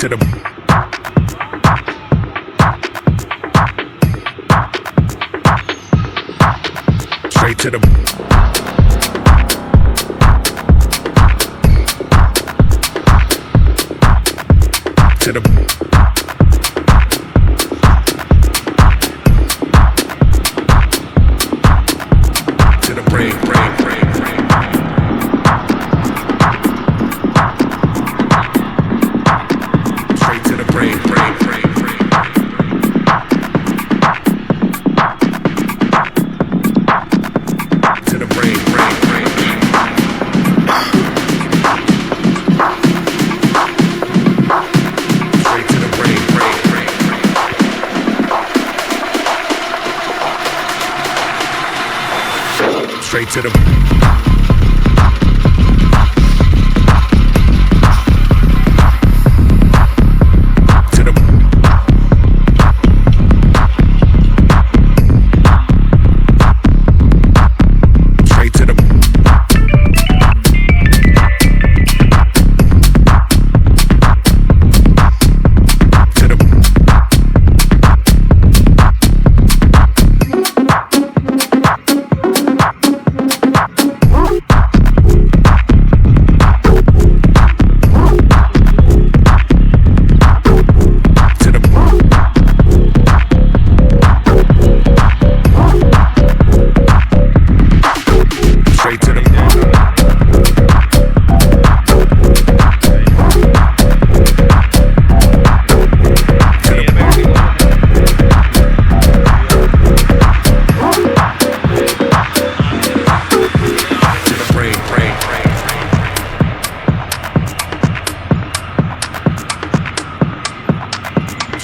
to the straight to the to the to the brain, brain, brain, brain. Straight to the brain, brain, brain, brain. To the brain, brain, brain, brain. Straight to the brain, brain, brain, brain. Straight to the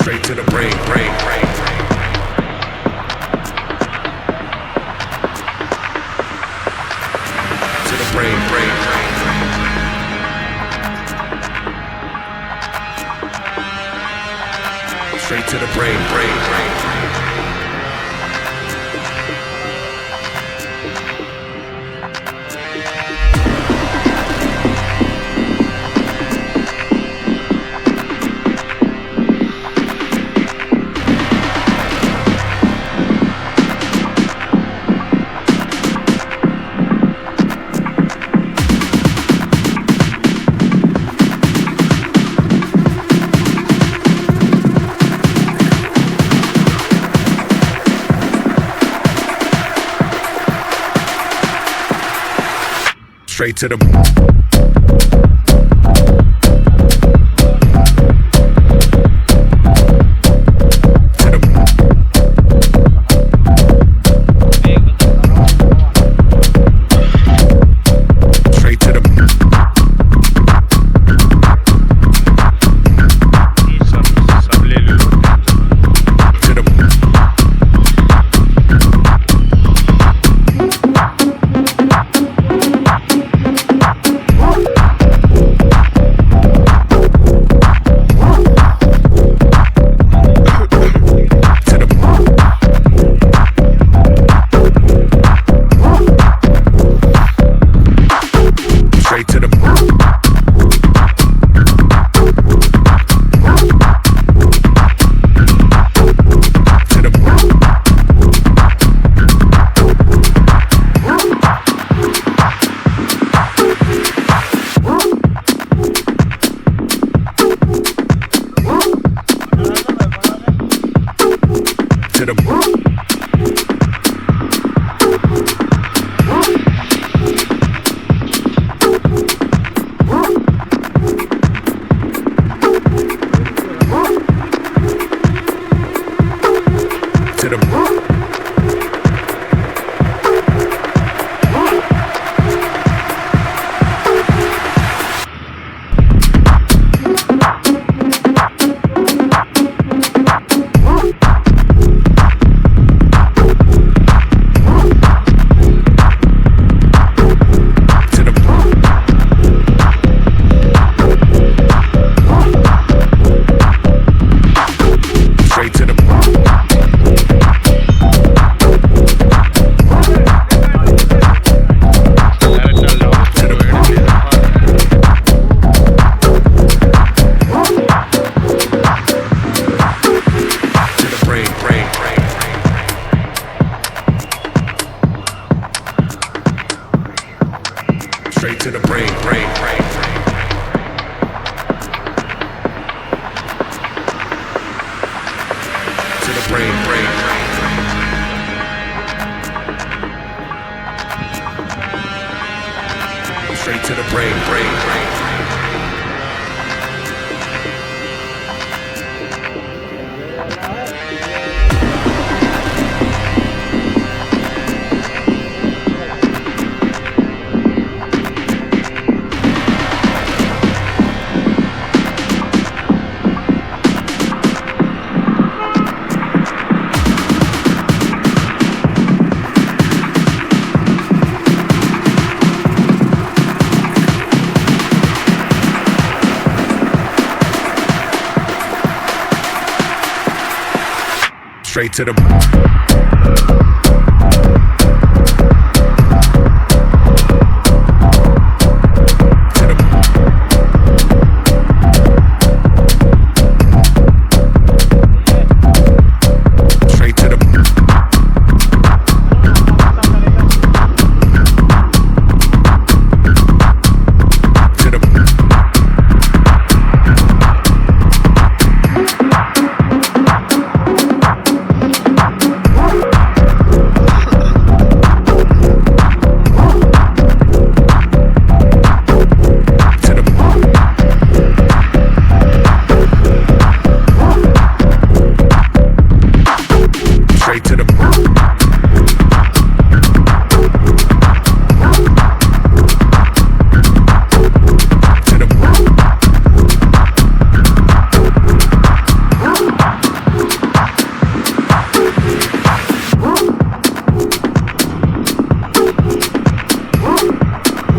straight to the brain, brain, brain, brain. To the brain, brain, brain, brain. Straight to the brain, brain, brain, brain. Straight to the Straight to the brain, brain, brain, brain. To the brain, brain, brain. Straight to the brain, brain, brain. Straight to the